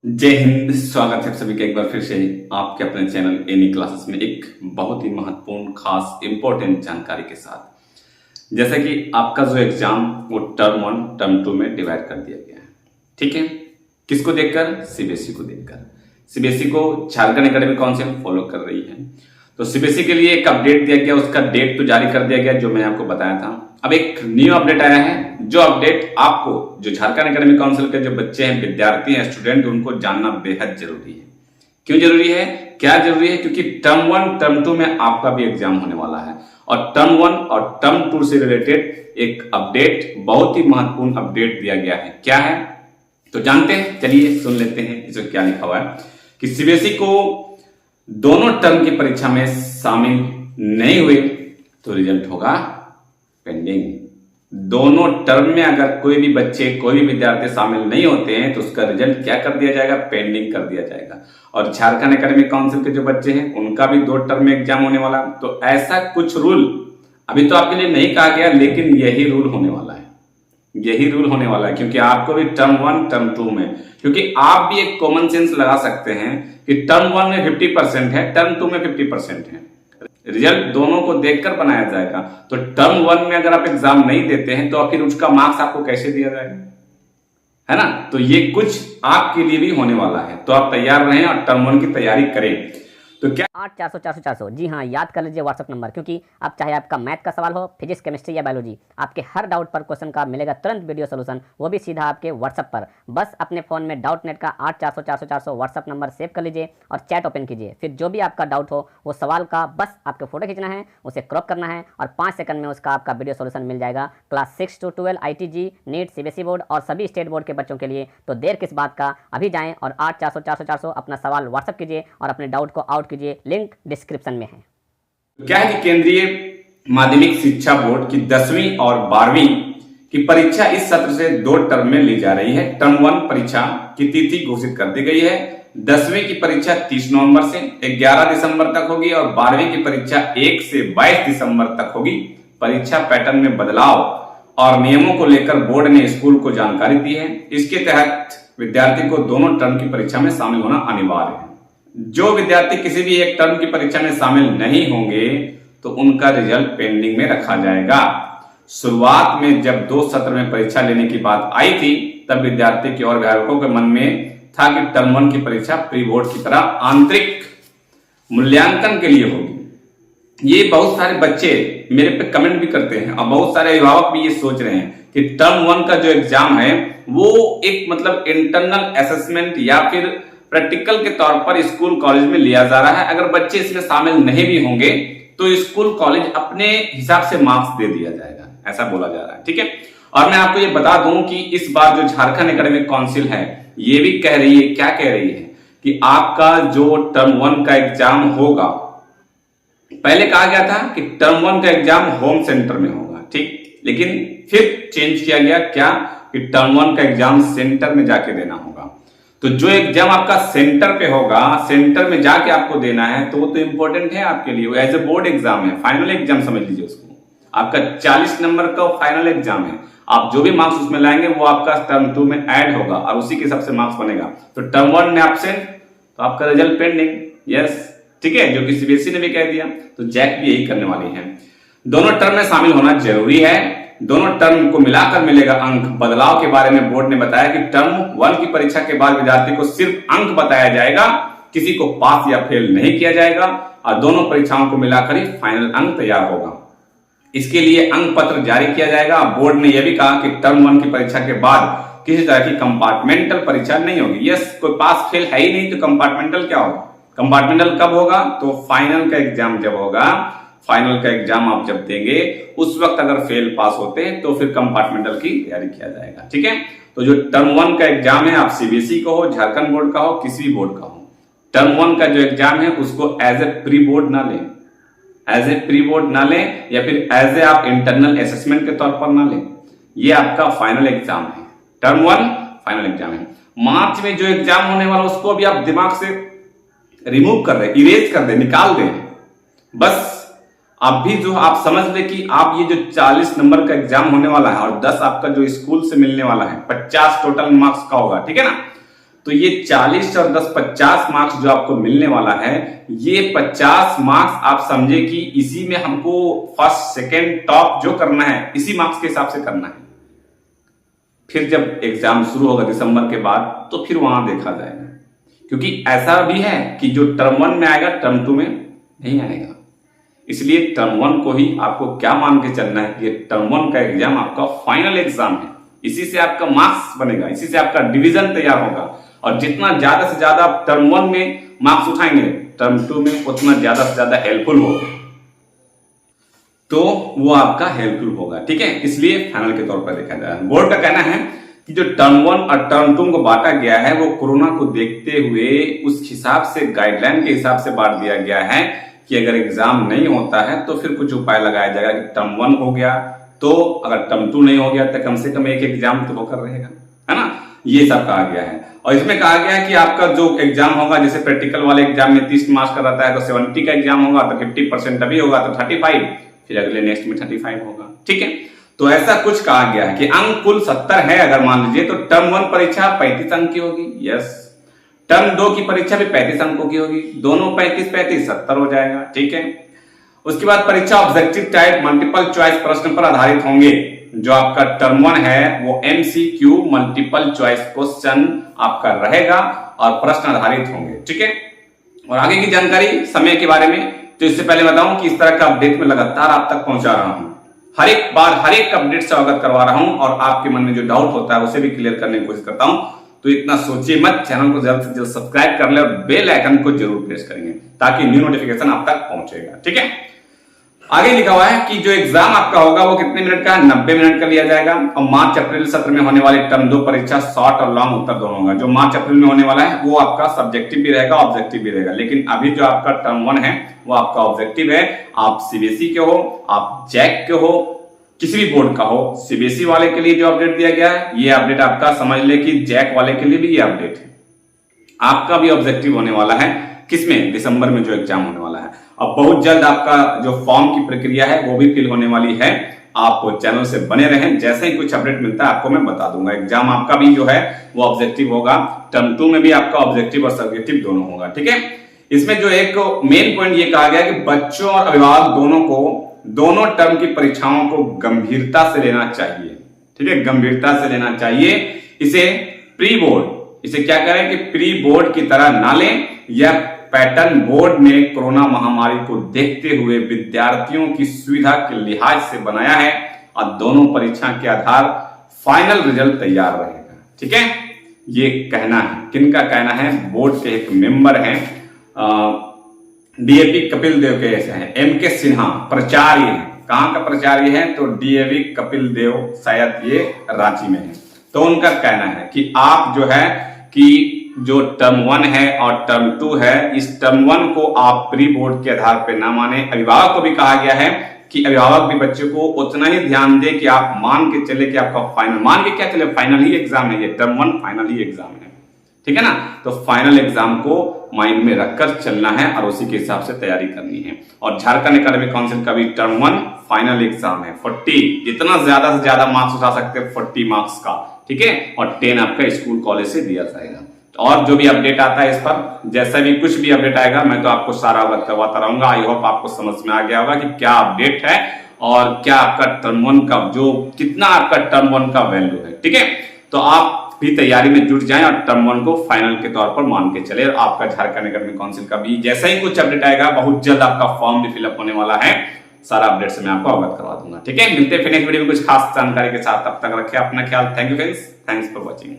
जय हिंद। स्वागत है आप सभी का एक बार फिर से आपके अपने चैनल एनी क्लासेस में एक बहुत ही महत्वपूर्ण खास इंपॉर्टेंट जानकारी के साथ। जैसा कि आपका जो एग्जाम वो टर्म 1 टर्म 2 में डिवाइड कर दिया गया है। ठीक है, किसको देखकर? सीबीएसई को देखकर। सीबीएसई को झारखंड एकेडमिक काउंसिल फॉलो कर रही है। तो सीबीएसई के लिए एक अपडेट दिया गया, उसका डेट तो जारी कर दिया गया जो मैंने आपको बताया था। अब एक न्यू अपडेट आया है, जो अपडेट आपको जो झारखंड एकेडमिक काउंसिल के जो बच्चे हैं, विद्यार्थी हैं, स्टूडेंट, उनको जानना बेहद जरूरी है। क्यों जरूरी है, क्या जरूरी है? क्योंकि टर्म 1 टर्म 2 में आपका भी एग्जाम होने वाला है और टर्म 1 और टर्म 2 से रिलेटेड एक अपडेट, बहुत ही महत्वपूर्ण अपडेट दिया गया है। क्या है तो जानते हैं, चलिए सुन लेते हैं इसमें क्या लिखा हुआ है कि सीबीएसई को दोनों टर्म की परीक्षा में शामिल नहीं हुए तो रिजल्ट होगा पेंडिंग। दोनों टर्म में अगर कोई भी बच्चे, कोई भी विद्यार्थी शामिल नहीं होते हैं तो उसका रिजल्ट क्या कर दिया जाएगा? पेंडिंग कर दिया जाएगा। और झारखंड एकेडमिक काउंसिल के जो बच्चे हैं उनका भी 2 टर्म में एग्जाम होने वाला। तो ऐसा कुछ रूल अभी तो आपके लिए नहीं कहा गया, लेकिन यही रूल होने वाला है, यही रूल होने वाला है। क्योंकि आपको भी टर्म 1 टर्म 2 में, क्योंकि आप भी एक कॉमन सेंस लगा सकते हैं कि टर्म 1 में 50% है, टर्म 2 में 50% है, रिजल्ट दोनों को देखकर बनाया जाएगा। तो टर्म 1 में अगर आप एग्जाम नहीं देते हैं तो फिर उसका मार्क्स आपको कैसे दिया जाएगा, है ना? तो ये कुछ आपके लिए भी होने वाला है, तो आप तैयार रहें और टर्म 1 की तैयारी करें। तो क्या 8400 जी हाँ, याद कर लीजिए व्हाट्सअप नंबर, क्योंकि आप चाहे आपका मैथ का सवाल हो, फिजिक्स, केमिस्ट्री या बायोलॉजी, आपके हर डाउट पर क्वेश्चन का मिलेगा तुरंत वीडियो सोल्यूशन, वो भी सीधा आपके व्हाट्सअप पर। बस अपने फोन में डाउट नेट का 8400 व्हाट्सअप नंबर सेव कर लीजिए और चैट ओपन कीजिए। फिर जो भी आपका डाउट हो वो सवाल का बस आपको फोटो खींचना है, उसे क्रॉप करना है और 5 सेकंड में उसका आपका वीडियो सोल्यूशन मिल जाएगा। Class 6 to 12 ITG, NEET, CBSE board और सभी स्टेट बोर्ड के बच्चों के लिए। तो देर किस बात का, अभी जाएं और 8400 अपना सवाल व्हाट्सअप कीजिए और अपने डाउट को आउट कीजिए। लिंक डिस्क्रिप्शन में है। क्या है कि केंद्रीय माध्यमिक शिक्षा बोर्ड की 10वीं और 12वीं की परीक्षा इस सत्र से 2 टर्म में ली जा रही है। टर्म 1 परीक्षा की तिथि घोषित कर दी गई है। 10वीं की परीक्षा 30 नवंबर से 11 दिसंबर तक होगी और 12वीं की परीक्षा 1 से 22 दिसंबर तक होगी। परीक्षा पैटर्न में बदलाव और नियमों को लेकर बोर्ड ने स्कूल को जानकारी दी है। इसके तहत विद्यार्थी को दोनों टर्म की परीक्षा में शामिल होना अनिवार्य है। जो विद्यार्थी किसी भी एक टर्म की परीक्षा में शामिल नहीं होंगे तो उनका रिजल्ट पेंडिंग में रखा जाएगा। शुरुआत में जब 2 सत्र में परीक्षा लेने की बात आई थी तब विद्यार्थी के और अभिभावकों के मन में था कि टर्म 1 की परीक्षा प्री बोर्ड की तरह आंतरिक मूल्यांकन के लिए होगी। ये बहुत सारे बच्चे मेरे पे कमेंट भी करते हैं और बहुत सारे अभिभावक भी ये सोच रहे हैं कि टर्म 1 का जो एग्जाम है वो एक मतलब इंटरनल असेसमेंट या फिर प्रैक्टिकल के तौर पर स्कूल कॉलेज में लिया जा रहा है। अगर बच्चे इसमें शामिल नहीं भी होंगे तो स्कूल कॉलेज अपने हिसाब से मार्क्स दे दिया जाएगा, ऐसा बोला जा रहा है। ठीक है, और मैं आपको ये बता दूं कि इस बार जो झारखंड एकेडमिक काउंसिल है ये भी कह रही है, क्या कह रही है कि आपका जो टर्म 1 का एग्जाम होगा, पहले कहा गया था कि टर्म 1 का एग्जाम होम सेंटर में होगा, ठीक, लेकिन फिर चेंज किया गया क्या कि टर्म 1 का एग्जाम सेंटर में जाके देना होगा। तो जो एग्जाम आपका सेंटर पे होगा, सेंटर में जाके आपको देना है, तो वो तो इंपॉर्टेंट है आपके लिए, एज ए बोर्ड एग्जाम है, फाइनल एग्जाम समझ लीजिए उसको। आपका 40 नंबर का फाइनल एग्जाम है। आप जो भी मार्क्स उसमें लाएंगे वो आपका टर्म 2 में ऐड होगा और उसी के हिसाब से मार्क्स बनेगा। तो टर्म 1 में एब्सेंट तो आपका रिजल्ट पेंडिंग। यस, ठीक है, जो कि सीबीएसई ने भी कह दिया, तो जैक भी यही करने वाली है। दोनों टर्म में शामिल होना जरूरी है, दोनों टर्म को मिलाकर मिलेगा अंक। बदलाव के बारे में बोर्ड ने बताया कि टर्म 1 की परीक्षा के बाद विद्यार्थी को सिर्फ अंक बताया जाएगा, किसी को पास या फेल नहीं किया जाएगा और दोनों परीक्षाओं को मिलाकर ही फाइनल अंक तैयार होगा। इसके लिए अंक पत्र जारी किया जाएगा। बोर्ड ने यह भी कहा कि टर्म 1 की परीक्षा के बाद किसी तरह की कंपार्टमेंटल परीक्षा नहीं होगी। यस, कोई पास फेल है ही नहीं तो कंपार्टमेंटल क्या होगा? कंपार्टमेंटल कब होगा? तो फाइनल का एग्जाम जब होगा, फाइनल का एग्जाम आप जब देंगे उस वक्त अगर फेल पास होते हैं तो फिर कंपार्टमेंटल की तैयारी किया जाएगा। ठीक है, तो जो टर्म 1 का एग्जाम है, आप सीबीएसई का हो, झारखंड बोर्ड का हो, किसी भी बोर्ड का हो, टर्म 1 का जो एग्जाम है उसको एज ए प्री बोर्ड ना लें, एज ए प्री बोर्ड ना लें या फिर एज ए आप इंटरनल असेसमेंट के तौर पर ना लें। ये आपका फाइनल एग्जाम है, टर्म 1 फाइनल एग्जाम है। मार्च में जो एग्जाम होने वाला उसको भी आप दिमाग से रिमूव कर दें, इरेज कर दें, निकाल दें। बस आप भी जो आप समझ ले कि आप ये जो 40 नंबर का एग्जाम होने वाला है और 10 आपका जो स्कूल से मिलने वाला है, 50 टोटल मार्क्स का होगा, ठीक है ना? तो ये 40 और 10 50 मार्क्स जो आपको मिलने वाला है, ये 50 मार्क्स आप समझे कि इसी में हमको फर्स्ट सेकंड टॉप जो करना है इसी मार्क्स के हिसाब से करना है। फिर जब एग्जाम शुरू होगा दिसंबर के बाद तो फिर वहां देखा जाएगा, क्योंकि ऐसा भी है कि जो टर्म 1 में आएगा टर्म 2 में नहीं आएगा। इसलिए टर्म 1 को ही आपको क्या मान के चलना है कि टर्म 1 का एग्जाम आपका फाइनल एग्जाम है, इसी से आपका मार्क्स बनेगा, इसी से आपका डिवीजन तैयार होगा। और जितना ज्यादा से ज्यादा आप टर्म 1 में मार्क्स उठाएंगे टर्म 2 में उतना ज्यादा से ज्यादा हेल्पफुल होगा, तो वो आपका हेल्पफुल होगा। ठीक है, इसलिए फाइनल के तौर पर देखा जाए। बोर्ड का कहना है कि जो टर्म 1 और टर्म 2 को बांटा गया है वो कोरोना को देखते हुए उस हिसाब से गाइडलाइन के हिसाब से बांट दिया गया है कि अगर एग्जाम नहीं होता है तो फिर कुछ उपाय लगाया जाएगा कि टर्म 1 हो गया तो अगर टर्म 2 नहीं हो गया तो कम से कम एक एग्जाम तो होकर रहेगा, है ना। ये सब कहा गया है। और इसमें कहा गया है कि आपका जो एग्जाम होगा, जैसे प्रैक्टिकल वाले एग्जाम में 30 मार्क्स का रहता है तो 70 का एग्जाम होगा तो 50% अभी होगा तो 35, फिर अगले नेक्स्ट में 35 होगा। ठीक है, तो ऐसा कुछ कहा गया है कि अंक कुल 70 है अगर मान लीजिए तो टर्म 1 परीक्षा 35 अंक की होगी। यस, टर्म 2 की परीक्षा भी 35 अंकों की होगी, दोनों 35-35 70 हो जाएगा। ठीक है, उसके बाद परीक्षा ऑब्जेक्टिव टाइप मल्टीपल चॉइस प्रश्न पर आधारित होंगे। जो आपका टर्म 1 है वो MCQ मल्टीपल चॉइस क्वेश्चन आपका रहेगा और प्रश्न आधारित होंगे। ठीक है, और आगे की जानकारी समय के बारे में तो इससे पहले बताऊं कि इस तरह का अपडेट में लगातार आप तक पहुंचा रहा हूं, हर एक बार हर एक अपडेट से अवगत करवा रहा हूं और आपके मन में जो डाउट होता है उसे भी क्लियर करने की कोशिश करता हूं। तो इतना सोचिए मत, चैनल को जल्द से जल्द सब्सक्राइब कर ले और बेल आइकन को जरूर प्रेस करेंगे ताकि न्यू नोटिफिकेशन आप तक पहुंचेगा। ठीक है, आगे लिखा हुआ है कि जो एग्जाम आपका होगा वो कितने मिनट का है, 90 मिनट का लिया जाएगा। और मार्च अप्रैल सत्र में होने वाले टर्म 2 परीक्षा शॉर्ट और लॉन्ग उत्तर दोनों होगा। जो मार्च अप्रैल में होने वाला है वो आपका सब्जेक्टिव भी रहेगा ऑब्जेक्टिव भी रहेगा, लेकिन अभी जो आपका टर्म 1 है वो आपका ऑब्जेक्टिव है। आप CBSE के हो, आप जैक के हो, किसी भी बोर्ड का हो, CBSE वाले के लिए जो अपडेट दिया गया है ये अपडेट आपका समझ ले कि जैक वाले के लिए भी ये अपडेट है। आपका भी ऑब्जेक्टिव होने वाला है किसमें, दिसंबर में जो एग्जाम होने वाला है। अब बहुत जल्द आपका जो फॉर्म की प्रक्रिया है वो भी फिल होने वाली है। आप चैनल से बने रहें, जैसे ही कुछ अपडेट मिलता है आपको मैं बता दूंगा। एग्जाम आपका भी जो है वो ऑब्जेक्टिव होगा, टर्म 2 में भी आपका ऑब्जेक्टिव और सब्जेक्टिव दोनों होगा। ठीक है, इसमें जो एक मेन पॉइंट ये कहा गया कि बच्चों और अभिभावक दोनों को दोनों टर्म की परीक्षाओं को गंभीरता से लेना चाहिए। ठीक है, गंभीरता से लेना चाहिए। इसे प्री बोर्ड, इसे क्या करें कि प्री बोर्ड की तरह ना लें। यह पैटर्न बोर्ड ने कोरोना महामारी को देखते हुए विद्यार्थियों की सुविधा के लिहाज से बनाया है और दोनों परीक्षा के आधार फाइनल रिजल्ट तैयार रहेगा। ठीक है, ये कहना है, किनका कहना है, बोर्ड के एक मेंबर हैं DAV कपिल देव के ऐसे हैं, MK सिन्हा प्राचार्य है। कहां का प्राचार्य है तो DAV कपिल देव, शायद ये रांची में है। तो उनका कहना है कि आप जो है कि जो टर्म 1 है और टर्म 2 है, इस टर्म 1 को आप प्री बोर्ड के आधार पर ना माने। अभिभावक को भी कहा गया है कि अभिभावक भी बच्चे को उतना ही ध्यान दे कि आप मान के चले कि आपका फाइनल, मान के क्या चले, फाइनल ही एग्जाम है, ये टर्म 1 फाइनल ही एग्जाम है। ठीक है ना, तो फाइनल एग्जाम को माइंड में रखकर चलना है और उसी के हिसाब से तैयारी करनी है। और झारखंड एकेडमिक काउंसिल का भी टर्म 1 फाइनल एग्जाम है। 40 जितना ज्यादा से ज्यादा मार्क्स उठा सकते हैं 40 मार्क्स का। ठीक है, और 10 आपका स्कूल कॉलेज से दिया जाएगा। और जो भी अपडेट आता है इस पर, जैसा भी कुछ भी अपडेट आएगा मैं तो आपको सारा अवगत करवाता रहूंगा। आई होप आपको समझ में आ गया होगा कि क्या अपडेट है और क्या आपका टर्म 1 का जो कितना आपका टर्म 1 का वैल्यू है। ठीक है, तो आप भी तैयारी में जुट जाएं और टर्म 1 को फाइनल के तौर पर मान के चले। और आपका झारखंड एकेडमिक काउंसिल का भी जैसा ही कुछ अपडेट आएगा बहुत जल्द आपका फॉर्म भी फिलअप होने वाला है, सारा अपडेट से मैं आपको अवगत करवा दूंगा। ठीक है, मिलते हैं फिर नेक्स्ट वीडियो में कुछ खास जानकारी के साथ। तब तक रखें अपना ख्याल। Thank you friends, thanks for watching.